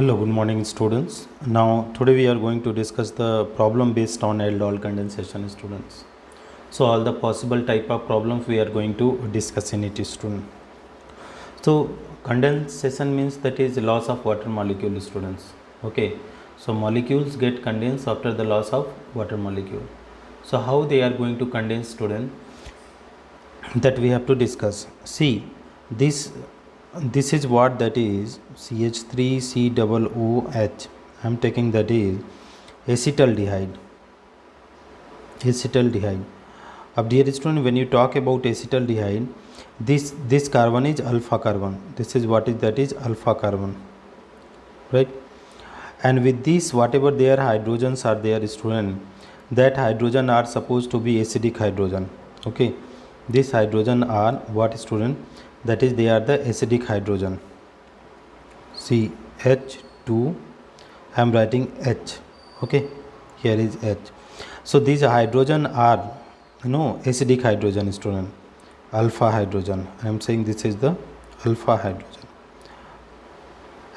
Hello, good morning students. Now today we are going to discuss the problem based on aldol condensation students. So all the possible type of problems we are going to discuss in it student. So condensation means that is loss of water molecule students. Okay. So molecules get condensed after the loss of water molecule. So how they are going to condense student, that we have to discuss. See, this is what that is CH3COOH. I am taking that is acetaldehyde. Acetaldehyde. अब dear student, when you talk about acetaldehyde, this carbon is alpha carbon. This is what is that is alpha carbon, right? And with this, whatever their hydrogens are there student, that hydrogen are supposed to be acidic hydrogen. Okay, this hydrogen are what student, that is they are the acidic hydrogen. CH2, I am writing H. Okay, here is H. So these hydrogen are acidic hydrogen student, alpha hydrogen. I am saying this is the alpha hydrogen,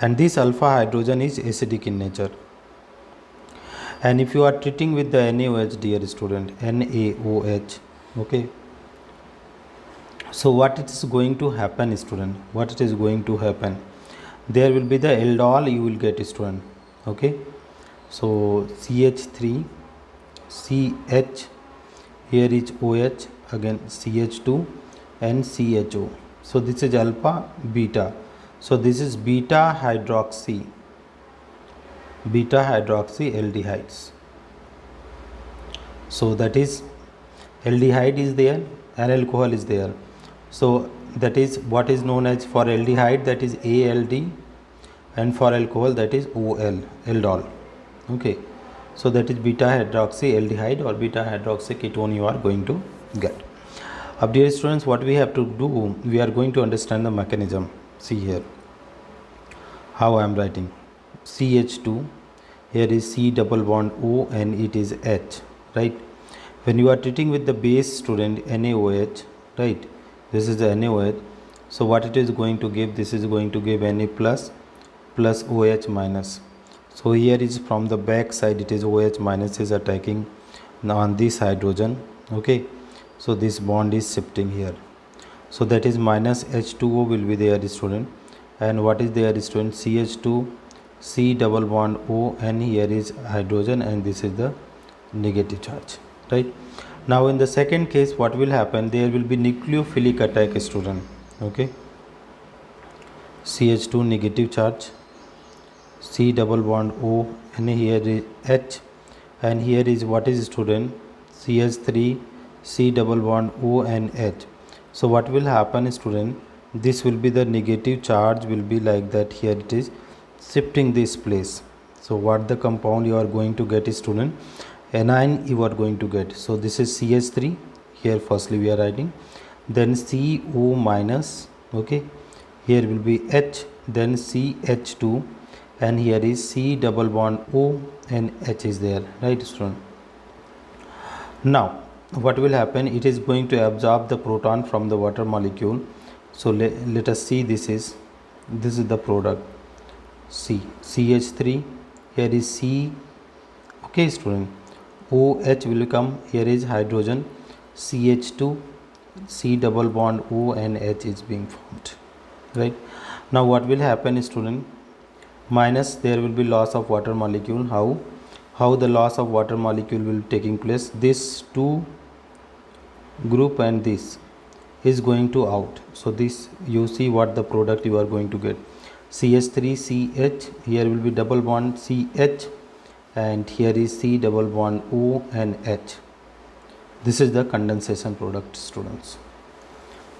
and this alpha hydrogen is acidic in nature. And if you are treating with the NaOH, dear student, NaOH, okay, so what it is going to happen student, what it is going to happen, there will be the aldol you will get student. Okay, so CH3 CH, here is OH, again CH2 and CHO. So this is alpha beta, so this is beta hydroxy aldehydes. So that is aldehyde is there and alcohol is there. So that is what is known as, for aldehyde that is ALD, and for alcohol that is OL, aldol. Okay, so that is beta hydroxy aldehyde or beta hydroxy ketone you are going to get. Now dear students, what we have to do, we are going to understand the mechanism. See here how I am writing. CH2, here is C double bond O and it is H, right? When you are treating with the base student NaOH, right, this is the NaOH, so what it is going to give, this is going to give Na plus OH minus. So here is from the back side, it is OH minus is attacking on this hydrogen. Okay, so this bond is shifting here, so that is minus H2O will be there student, and what is there student, CH2 C double bond O, and here is hydrogen, and this is the negative charge, right? Now in the second case, what will happen, there will be nucleophilic attack student. Okay, CH2 negative charge, C double bond O, and here is H, and here is what is student, CH3 C double bond O and H. So what will happen student, this will be the negative charge will be like that, here it is shifting this place. So what the compound you are going to get is student, anion you are going to get. So this is CH3, here firstly we are writing, then CO minus, okay, here will be H, then CH2, and here is C double bond O and H is there, right student? Now what will happen, it is going to absorb the proton from the water molecule. So let us see, this is the product, CH3, here is C, okay student, OH will come, here is hydrogen, CH2, C double bond O and H is being formed, right? Now what will happen student, minus, there will be loss of water molecule. How the loss of water molecule will taking place, this two group and this is going to out. So this, you see what the product you are going to get, CH3CH, here will be double bond CH, and here is C double bond O and H. This is the condensation product students.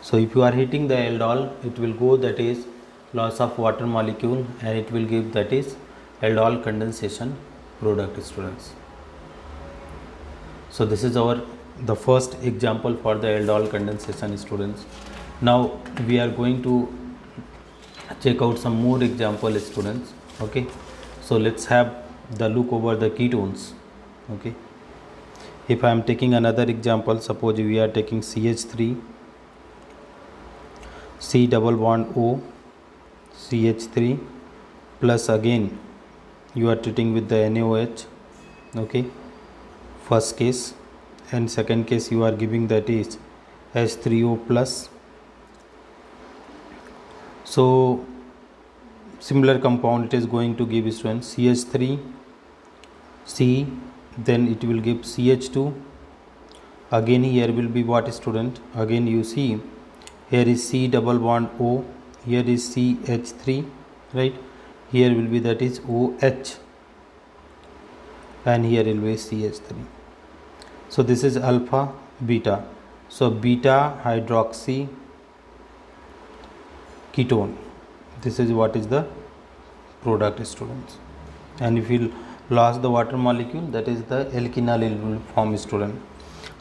So if you are heating the aldol, it will go, that is loss of water molecule, and it will give that is aldol condensation product students. So this is the first example for the aldol condensation students. Now we are going to check out some more example students. Okay, so let's have the look over the ketones. Okay, if I am taking another example, suppose we are taking CH3 C double bond O CH3 plus again you are treating with the NaOH, okay, first case, and second case you are giving that is H3O plus. So similar compound it is going to give students CH3 C, then it will give CH2. Again here will be what student? Again you see here is C double bond O, here is CH3, right? Here will be that is OH, and here will be CH3. So this is alpha beta. So beta hydroxy ketone. This is what is the product, students. And if you lost the water molecule, that is the alkenyl it will form, student.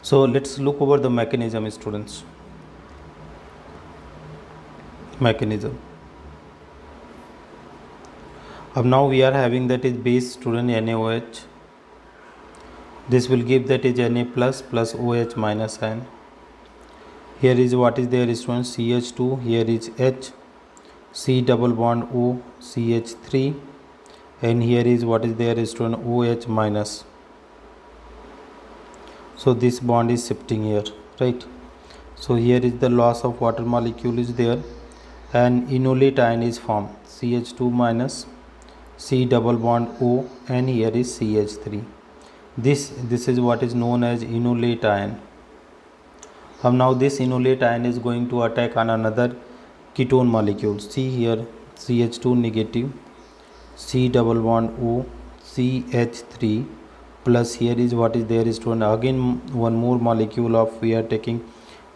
So let's look over the mechanism, students. Mechanism. Now we are having that is base, student, NaOH. This will give that is Na plus OH minus ion. Here is what is there, student? CH2. Here is H, C double bond O, CH3, and here is what is there, student? OH minus. So this bond is shifting here, right? So here is the loss of water molecule is there, and enolate ion is formed, CH2 minus, C double bond O, and here is CH3. This is what is known as enolate ion. Now this enolate ion is going to attack on another ketone molecule. See here, CH2 negative, C double bond O, CH3, plus here is what is there is to again one more molecule of we are taking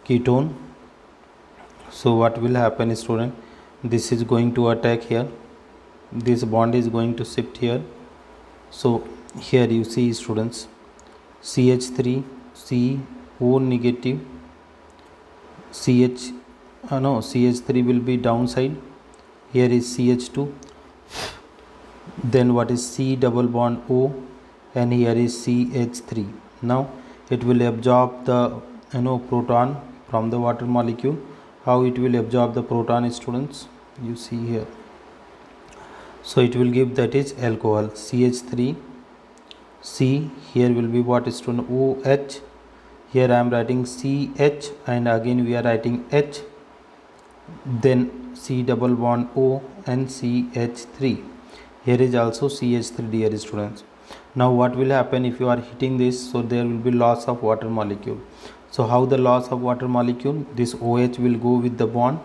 ketone. So what will happen, student? This is going to attack here, this bond is going to shift here. So here you see, students, CH3 C O negative, CH3 will be downside, here is CH2, then what is C double bond O, and here is CH3. Now it will absorb the proton from the water molecule. How it will absorb the proton, students? You see here. So it will give that is alcohol, CH3 C, here will be what, student? OH. Here I am writing CH, and again we are writing H, then C double bond O, and CH3. Here is also CH3, dear students. Now what will happen if you are hitting this? So there will be loss of water molecule. So how the loss of water molecule? This OH will go with the bond,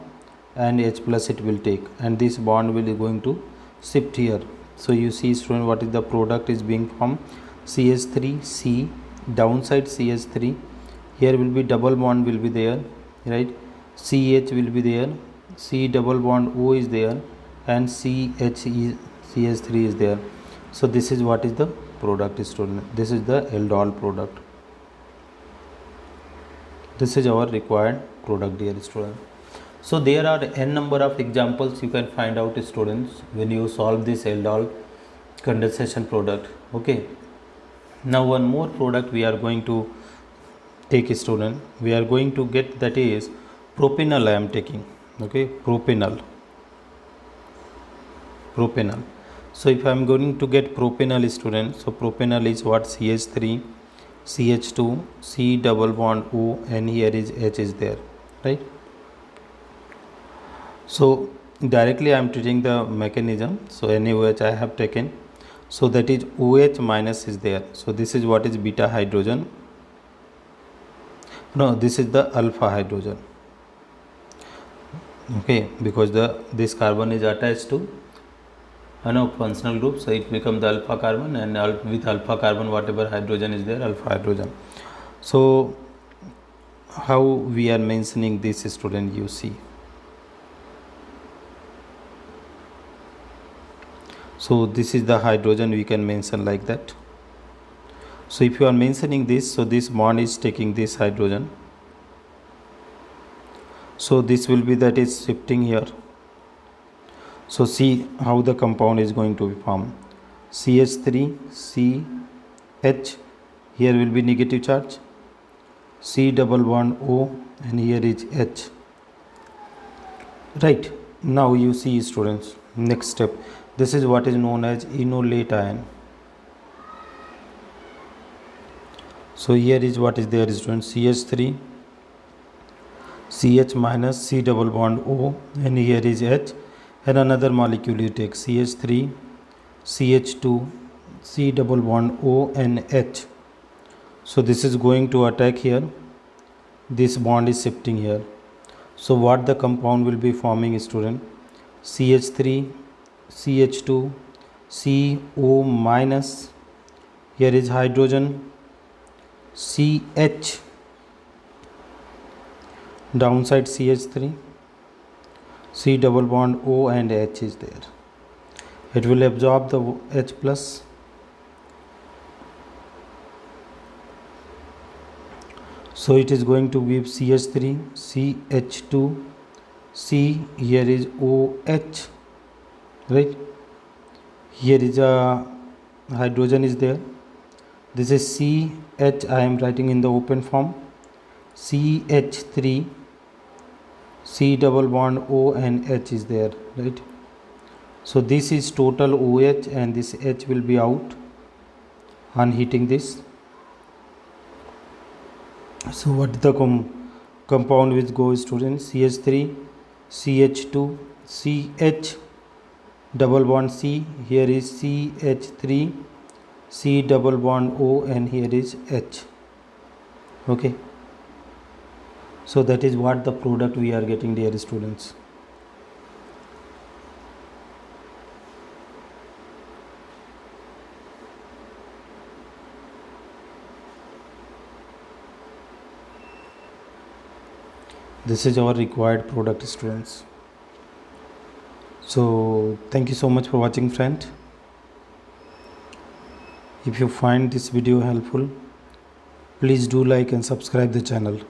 and H plus it will take, and this bond will be going to shift here. So you see, student, what is the product is being formed? CH3 C, downside CH3, here will be double bond will be there, right? CH will be there, C double bond O is there, and CH3 is there. So this is what is the product, student. This is the aldol product. This is our required product, dear student. So there are n number of examples you can find out, students, when you solve this aldol condensation product. Okay, now one more product we are going to take, student. We are going to get, that is propanol I am taking. Okay, propanol. So if I am going to get propanol, student, so propanol is what? CH3 CH2 C double bond O, and here is H is there, right? So directly I am treating the mechanism. So NaOH I have taken, so that is OH minus is there. So this is what is beta hydrogen. No, this is the alpha hydrogen. Okay, because this carbon is attached to functional group, so it becomes the alpha carbon, and with alpha carbon whatever hydrogen is there, alpha hydrogen. So how we are mentioning this, student, you see. So this is the hydrogen, we can mention like that. So if you are mentioning this, so this bond is taking this hydrogen, so this will be that is shifting here. So see how the compound is going to be formed. CH3 CH, here will be negative charge, C double bond O, and here is H, right? Now you see, students, next step, This is what is known as enolate ion. So here is what is there, students, CH3, CH minus, C double bond O, and here is H, and another molecule you take CH3, CH2, C double bond O and H. So this is going to attack here, this bond is shifting here. So what the compound will be forming, student? CH3, CH2, CO minus, here is hydrogen, CH, downside CH3, C double bond O and H is there. It will absorb the H plus. So it is going to give CH3, CH2, C, here is OH, right? Here is a hydrogen is there. This is CH, I am writing in the open form, CH3, C double bond O and H is there, right? So this is total OH and this H will be out on heating this. So what the compound which goes, students? CH3, CH2, CH double bond C, here is CH3, C double bond O and here is H. Okay. So that is what the product we are getting, dear students. This is our required product, students. So thank you so much for watching, friend. If you find this video helpful, please do like and subscribe the channel,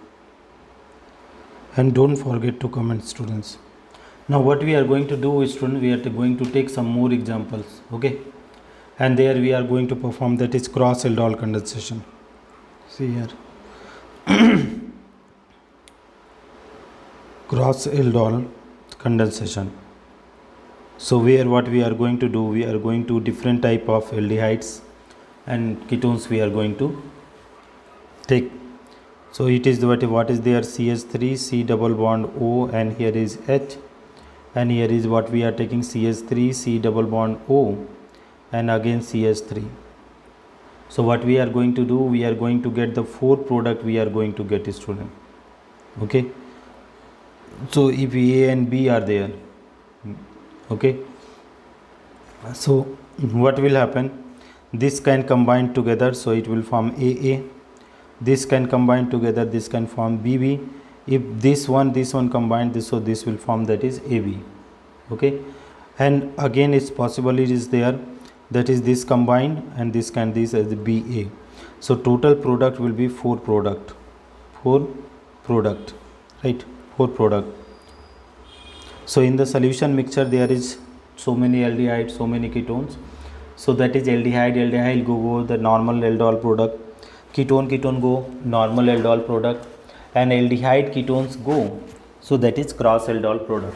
and don't forget to comment, students. Now what we are going to do is, students, we are going to take some more examples, okay, and there we are going to perform, that is cross aldol condensation. See here, cross aldol condensation. So where what we are going to do, we are going to different type of aldehydes and ketones we are going to take. So it is what is there, CH3, C double bond O and here is H, and here is what we are taking, CH3, C double bond O and again CH3. So what we are going to do, we are going to get the 4 product we are going to get, student. Okay. So if A and B are there, okay, so what will happen, this can combine together, so it will form AA. This can combine together, this can form BB. If this one combined, this, so this will form, that is AB. Okay, and again it's possible it is there, that is this combined and this as BA. So total product will be 4 product, right, 4 product. So in the solution mixture there is so many aldehydes, so many ketones. So that is aldehyde go the normal aldol product, ketone go normal aldol product, and aldehyde ketones go, so that is cross aldol product.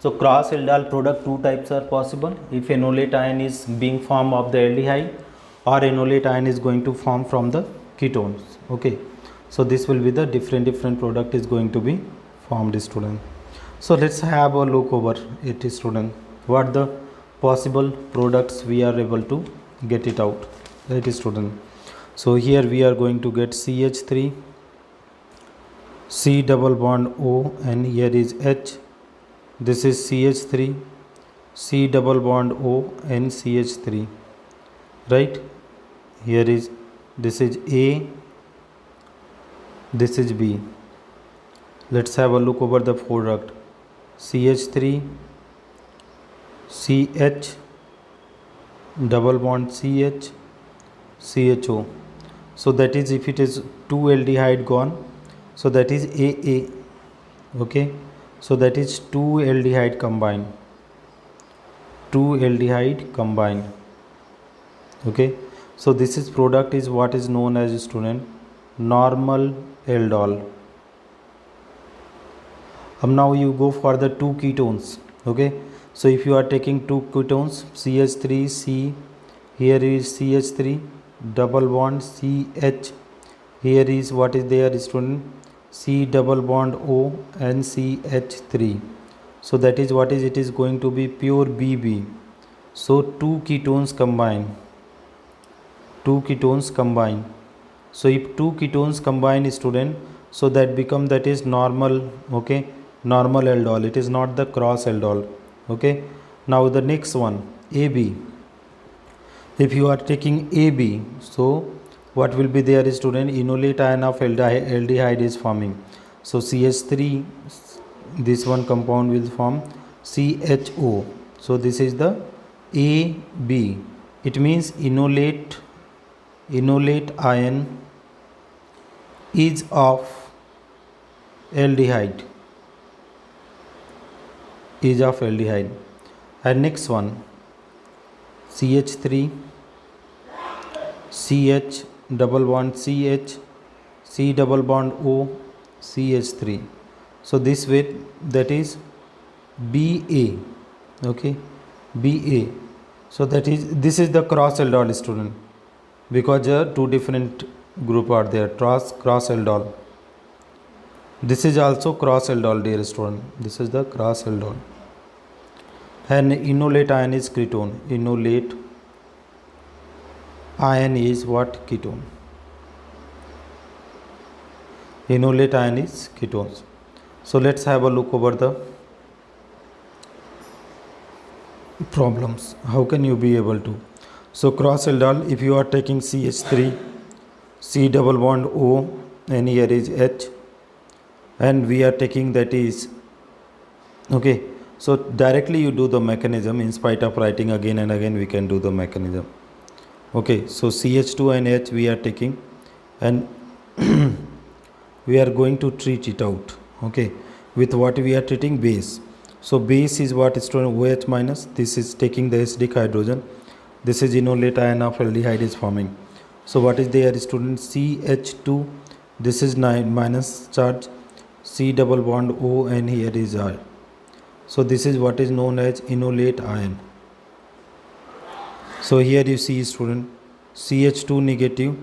So cross aldol product, 2 types are possible. If enolate ion is being formed of the aldehyde, or enolate ion is going to form from the ketones. Okay, so this will be the different product is going to be formed, student. So let's have a look over it, student, what the possible products we are able to get it out, right, student. So here we are going to get CH3, C double bond O and here is H. This is CH3, C double bond O and CH3, right. Here is, this is A, this is B. Let's have a look over the product. CH3, CH double bond CH, CHO. So that is, if it is 2 aldehyde gone, so that is AA. Okay, so that is 2 aldehyde combined, okay. So this is product is what is known as, student, normal aldol. Now you go for the 2 ketones, okay. So if you are taking two ketones, CH3C, here is CH3, double bond CH, here is what is there, student? C double bond O and CH3. So that is what is, it is going to be pure BB. So two ketones combine. Two ketones combine. So if two ketones combine, student, so that become, that is normal, okay, normal aldol. It is not the cross aldol. Okay. Now the next one, AB. If you are taking AB, so what will be there, student? Enolate ion of aldehyde is forming. So CH3, this one compound will form CHO. So this is the AB. It means enolate ion is of aldehyde. Is of aldehyde. And next one, CH3, CH double bond CH, C double bond O, CH3. So this way, that is BA. Okay, BA. So that is, this is the cross aldol, student, because two different group are there, cross aldol. This is also cross aldol, dear student. This is the cross aldol. And enolate ion is ketone. Enolate ion is what? Ketone. Enolate ion is ketones. So let's have a look over the problems. How can you be able to? So cross aldol, if you are taking CH3, C double bond O, and here is H, and we are taking, that is, okay, so directly you do the mechanism. In spite of writing again and again, we can do the mechanism. Okay, so CH2 and H we are taking, and we are going to treat it out. Okay, with what we are treating? Base. So base is what, student? OH minus. This is taking the acidic hydrogen. This is enolate ion of aldehyde is forming. So what is there, student? CH2. This is 9 minus charge. C double bond O, and here is R. So this is what is known as enolate ion. So here you see, student, CH2 negative,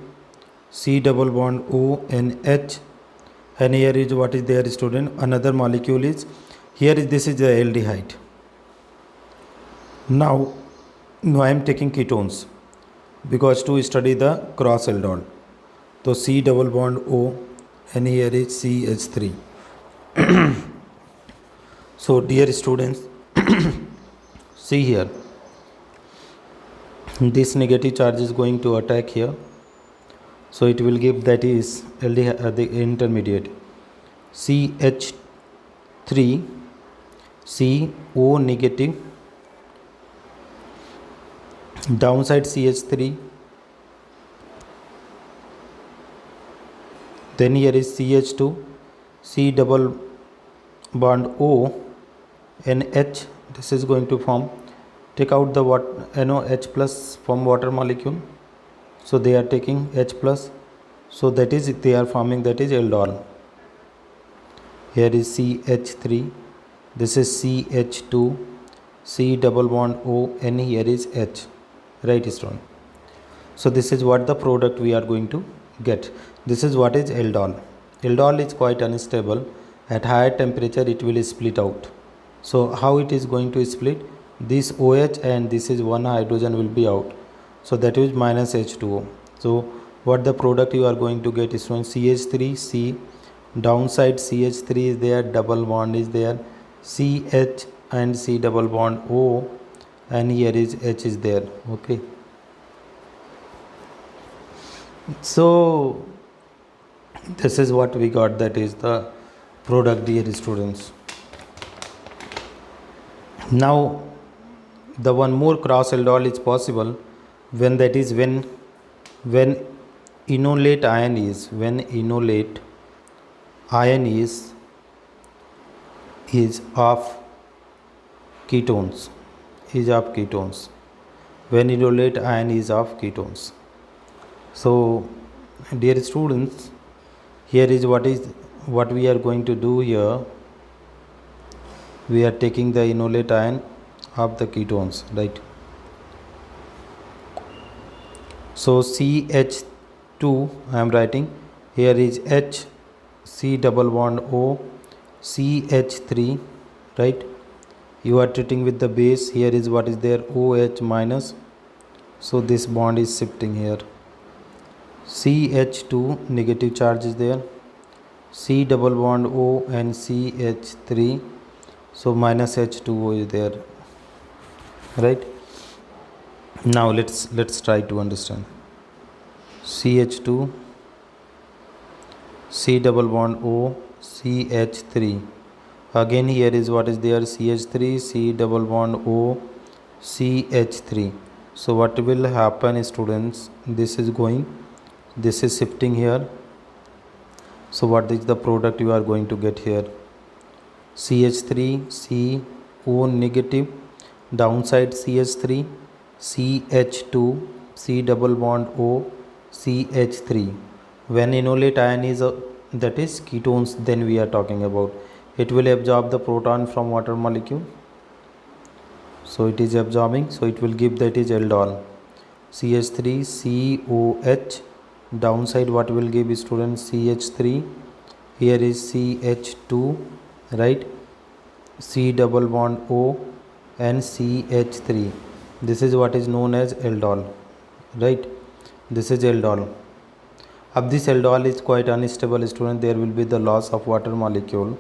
C double bond O and H, and here is what is there, student? Another molecule is, here is, this is the aldehyde. Now I am taking ketones because to study the cross aldol. So C double bond O, and here is CH3. So dear students, see here, this negative charge is going to attack here. So it will give, that is aldehyde, the intermediate, CH3, CO negative, downside CH3, then here is CH2, C double bond O and H. This is going to form, take out the what, NOH plus from water molecule. So they are taking H plus. So that is, they are forming, that is aldol. Here is CH3, this is CH2, C double bond O, and here is H. Right, student? So this is what the product we are going to get. This is what is aldol. Aldol is quite unstable. At higher temperature it will split out. So how it is going to split? This OH and this is one hydrogen will be out. So that is minus H2O. So what the product you are going to get is from CH3C, downside CH3 is there, double bond is there, CH and C double bond O, and here is H is there. Okay. So this is what we got, that is the product, dear students. Now the one more cross aldol is possible when, that is when enolate ion is, when enolate ion is of ketones, is of ketones, when enolate ion is of ketones. So dear students, here is what we are going to do here. We are taking the enolate ion of the ketones, right? So CH2 I am writing here is H, C double bond O, CH3, right? You are treating with the base. Here is what is there, OH minus, so this bond is shifting here. CH2 negative charge is there, C double bond O and CH3, so minus H2O is there, right? Now let's try to understand. CH2, C double bond O, CH3. Again here is what is there, CH3, C double bond O, CH3. So what will happen, students, this is shifting here. So what is the product you are going to get here? CH3, CO negative, downside CH3, CH2, C double bond O, CH3. When enolate ion is that is ketones, then we are talking about, it will absorb the proton from water molecule. So it is absorbing, so it will give, that is aldol. CH3, COH, downside what will give, students, CH3, here is CH2, right? C double bond O and CH3. This is what is known as aldol, right? This is aldol. अब this aldol is quite unstable, student. There will be the loss of water molecule.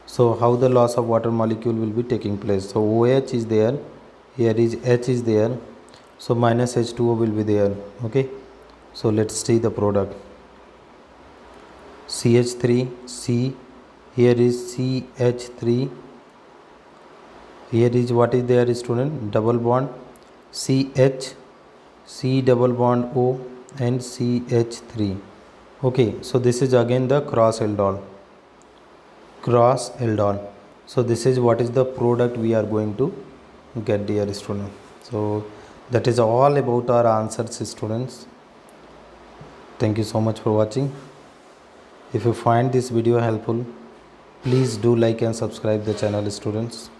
So how the loss of water molecule will be taking place? So OH is there, here is H is there, so minus H2O will be there, okay? So let's see the product. CH3, C, here is CH3, here is what is there, student, double bond CH, C double bond O and CH3. Okay, so this is again the cross aldol. So this is what is the product we are going to get, dear student. So that is all about our answers, students. Thank you so much for watching. If you find this video helpful, please do like and subscribe the channel, students.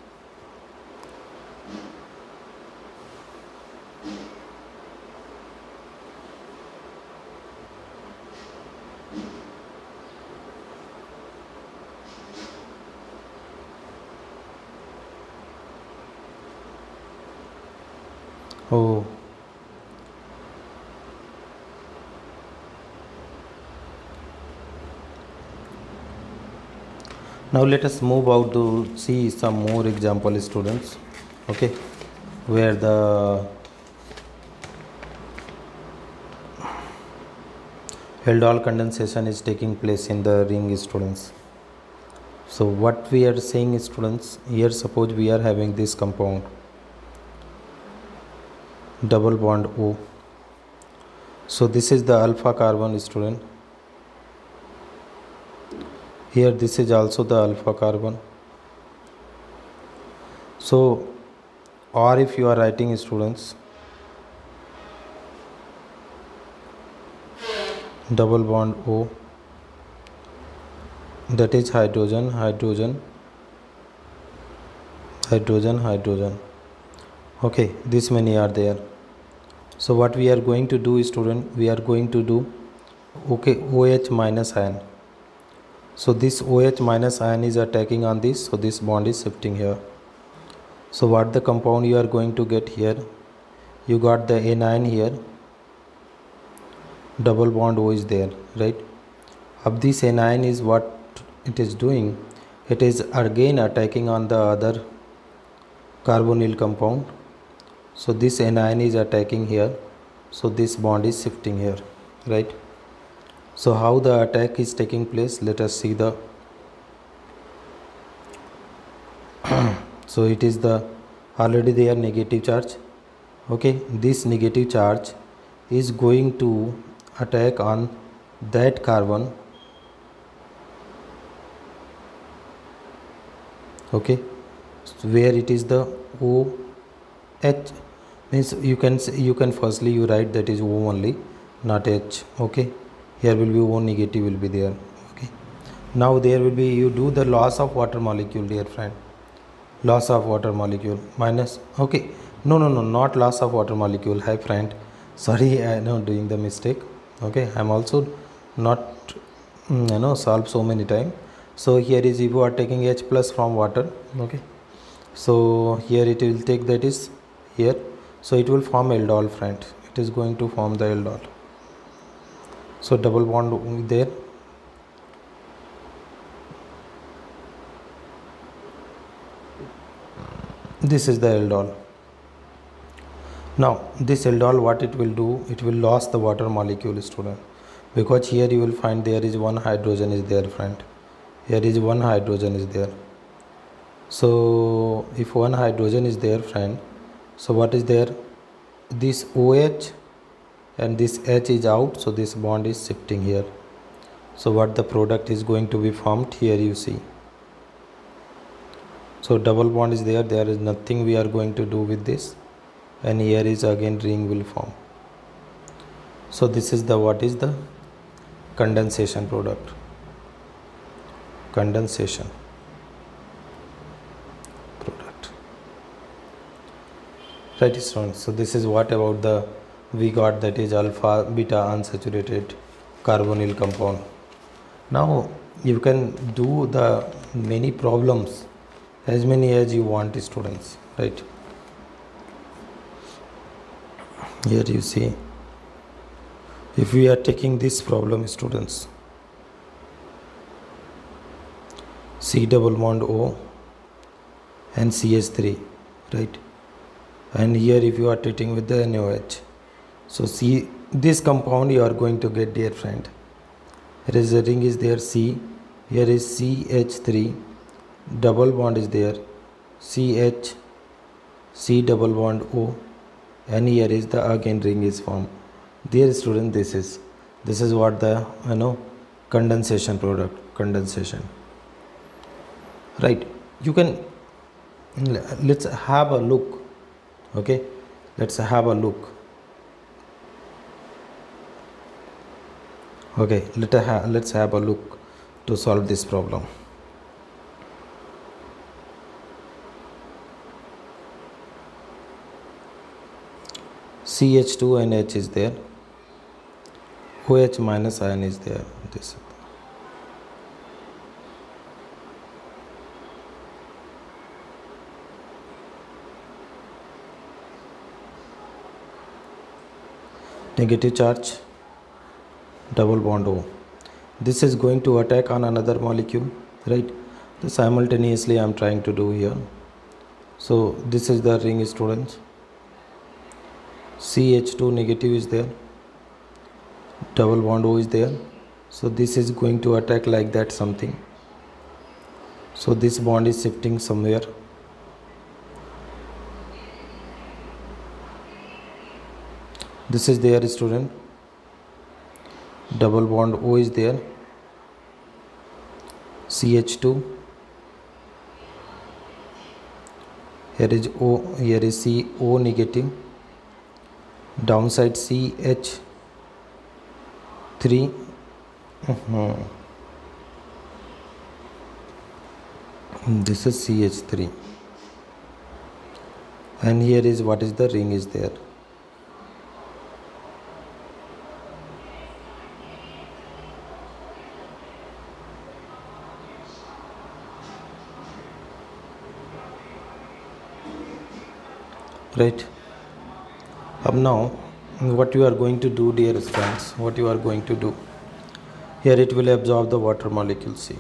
Oh, now let us move out to see some more example, students, okay, where the aldol condensation is taking place in the ring, students. So what we are saying, students, here suppose we are having this compound double bond O. So this is the alpha carbon, student. Here this is also the alpha carbon. So, or if you are writing, students, double bond O, that is hydrogen, hydrogen, hydrogen, hydrogen. Okay, this many are there. So what we are going to do, student, we are going to do, okay, OH minus ion. So this OH minus ion is attacking on this, so this bond is shifting here. So what the compound you are going to get here, you got the anion here, double bond O is there, right? अब this anion is what it is doing, it is again attacking on the other carbonyl compound. So this anion is attacking here, so this bond is shifting here, right? So how the attack is taking place, let us see the so it is the already there negative charge, okay, this negative charge is going to attack on that carbon, okay, where it is the OH, means you can firstly you write that is O only, not H, okay, here will be O negative will be there, okay. Now there will be, you do the loss of water molecule, dear friend. loss of water molecule minus, okay, no, not loss of water molecule. Hi friend, sorry, I know doing the mistake. Okay, I'm also not solve so many time. So here is, if you are taking H plus from water, okay, so here it will take, that is here, so it will form aldol, friend. It is going to form the aldol. So double bond there. This is the aldol. Now this aldol, what it will do, it will lose the water molecule, student, because here you will find there is one hydrogen is there, friend. Here is one hydrogen is there. So if one hydrogen is there, friend, so what is there, this OH and this H is out, so this bond is shifting here. So what the product is going to be formed here, you see. So double bond is there, there is nothing we are going to do with this, and here is again ring will form. So this is the, what is the condensation product, condensation product, right students. So this is what about the we got, that is alpha beta unsaturated carbonyl compound. Now you can do the many problems, as many as you want, students, right? Here you see, if we are taking this problem, students, C double bond O and CH3, right? And here if you are treating with the NaOH, so see this compound you are going to get, dear friend. Here is the ring is there C, here is CH3, double bond is there, CH, C double bond O, and here is the again ring is formed. Dear student, this is what the condensation product, condensation, right? You can, let's have a look, okay, let's have a look, okay, let's have a look to solve this problem. CH2 and H is there, OH minus ion is there, this negative charge, double bond O. This is going to attack on another molecule, right? So simultaneously I am trying to do here. So this is the ring, students. CH2 negative is there, double bond O is there. So this is going to attack like that something. So this bond is shifting somewhere. This is there, student. Double bond O is there. CH2. Here is O, here is CO negative. Downside CH3. This is CH3. And here is what is the ring is there. Right. Up now, what you are going to do, dear friends, what you are going to do, here it will absorb the water molecule C.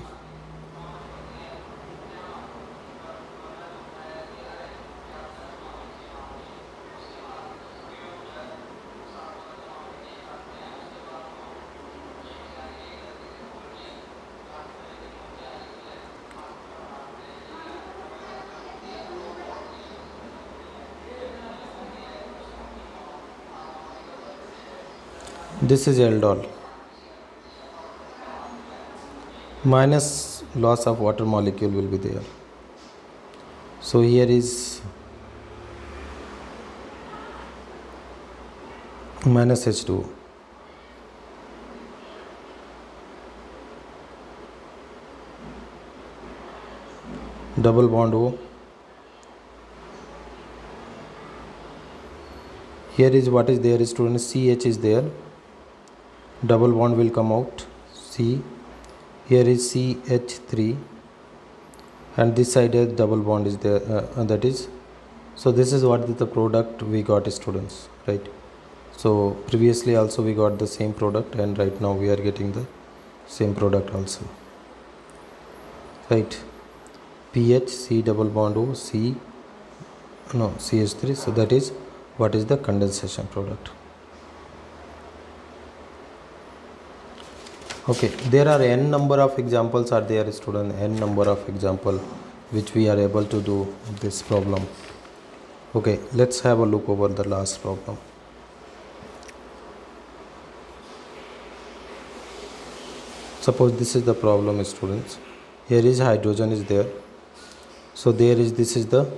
This is aldol minus loss of water molecule will be there. So here is minus H2. Double bond O Here is what is there, students. CH is there, double bond will come out. C, here is CH3, and this side has double bond is there, that is, so this is what is the product we got, students, right? So previously also we got the same product, and right now we are getting the same product also, right? PH, C double bond O, C, no, CH3, so that is what is the condensation product. Okay, there are n number of examples are there, student, n number of example which we are able to do this problem. Okay, let's have a look over the last problem. Suppose this is the problem, students. Here is hydrogen is there, so there is, this is the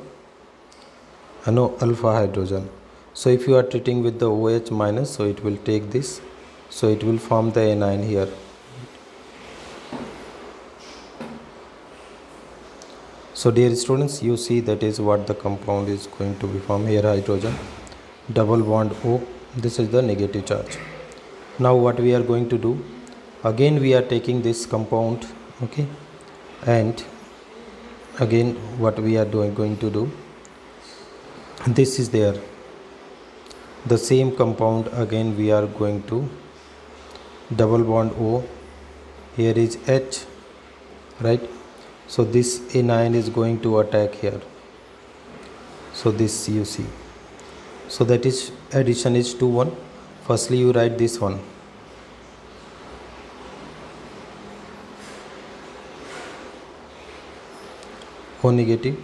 alpha hydrogen. So if you are treating with the OH minus, so it will take this, so it will form the anion here. So dear students, you see that is what the compound is going to be formed here, hydrogen, double bond O, this is the negative charge. Now what we are going to do, again we are taking this compound, okay, and again what we are going to do, this is there, the same compound, again we are going to double bond O, here is H, right? So this anion is going to attack here, so this you see, so that is addition is 2 1. Firstly you write this one, O negative,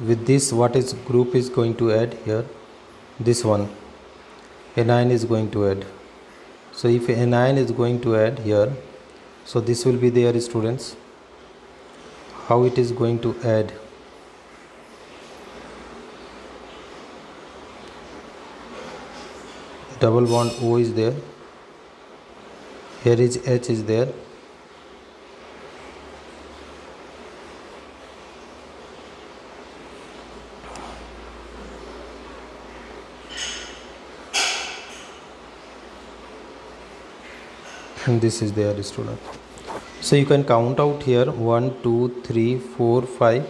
with this what is group is going to add here, this one anion is going to add. So if anion is going to add here, so this will be there, students. How it is going to add, double bond O is there, here is H is there, and this is there, student. So you can count out here 1 2 3 4 5,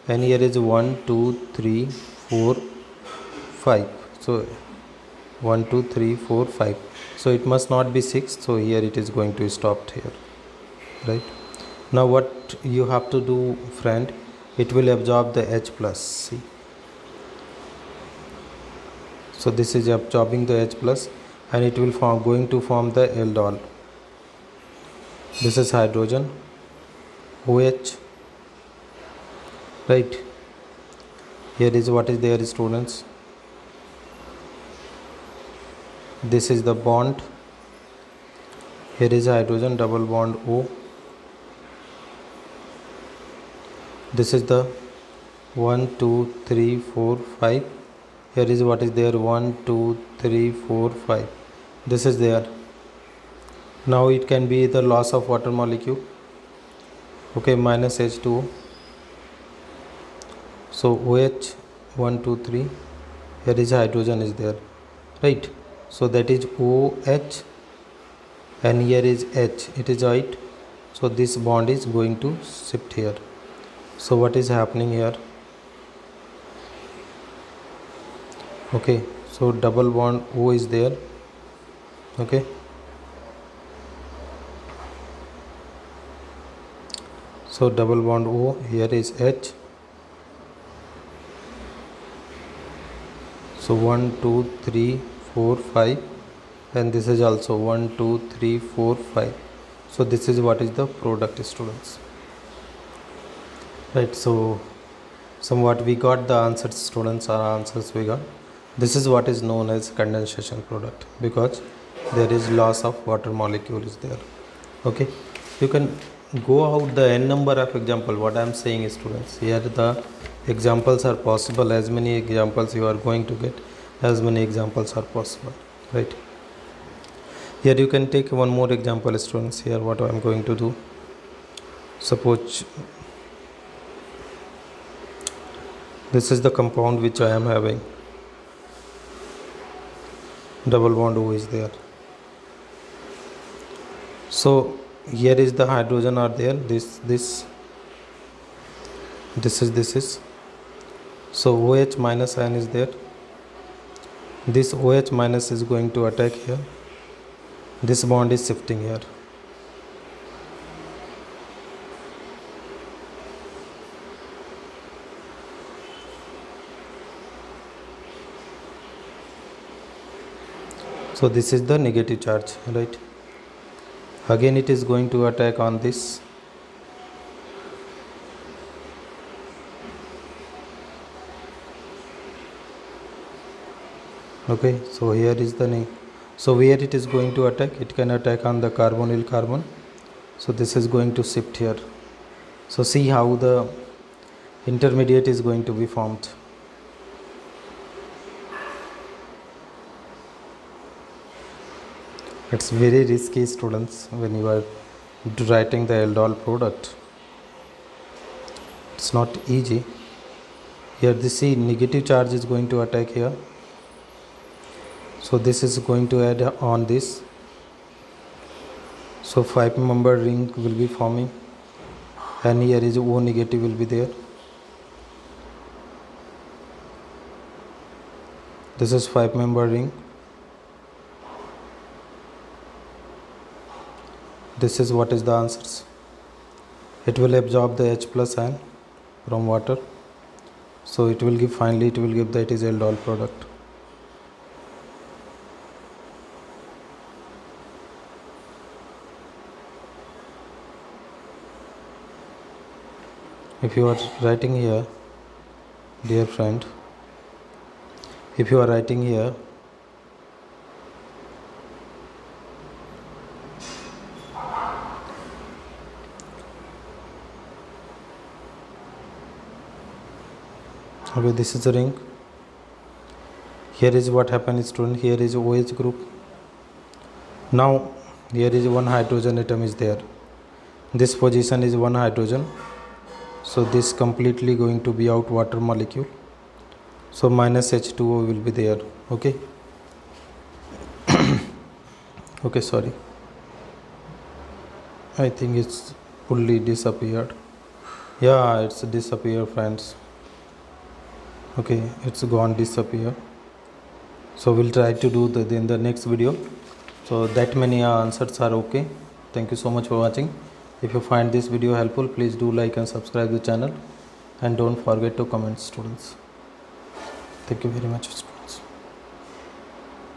and here is 1 2 3 4 5. So 1 2 3 4 5, so it must not be 6, so here it is going to stop here, right? Now what you have to do, friend, it will absorb the H plus, see, so this is absorbing the H plus, and it will going to form the aldol. This is hydrogen, OH, right? Here is what is there, students. This is the bond, here is hydrogen, double bond O, this is the 1 2 3 4 5, here is what is there, 1 2 3 4 5, this is there. Now it can be the loss of water molecule, okay, minus H2O, so OH 1 2 3, here is hydrogen is there, right? So that is OH, and here is H, it is right, so this bond is going to shift here. So what is happening here, okay, so double bond O is there, okay, so double bond O, here is H, so 1 2 3 4 5, and this is also 1 2 3 4 5, so this is what is the product, students, right? So somewhat we got the answers, students, our answers we got. This is what is known as condensation product, because there is loss of water molecule is there, okay. You can go out the n number of example. What I am saying is, students, here the examples are possible, as many examples you are going to get, as many examples are possible, right? Here you can take one more example, students. Here what I am going to do, suppose this is the compound which I am having, double bond O is there. So here is the hydrogen are there, this is so OH minus ion is there. This OH minus is going to attack here, this bond is shifting here. So this is the negative charge, right? Again it is going to attack on this. Okay, so here is the so where it is going to attack, it can attack on the carbonyl carbon. So this is going to shift here. So see how the intermediate is going to be formed. It's very risky, students, when you are writing the aldol product. It's not easy. Here this see negative charge is going to attack here. So this is going to add on this. So 5-member ring will be forming, and here is O negative will be there. This is 5-member ring. This is what is the answers. It will absorb the H plus ion from water. So it will give, finally it will give that is aldol product. If you are writing here, dear friend, if you are writing here, okay, this is a ring. Here is what happened, student. Here is OH group. Now here is one hydrogen atom is there. This position is one hydrogen. So this completely going to be out water molecule. So minus H2O will be there. Okay. Okay, sorry. I think it's fully disappeared. Yeah, it's disappeared, friends. Okay, it's gone, disappear. So we'll try to do that in the next video. So that many answers are okay. Thank you so much for watching. If you find this video helpful, please do like and subscribe the channel, and don't forget to comment, students. Thank you very much.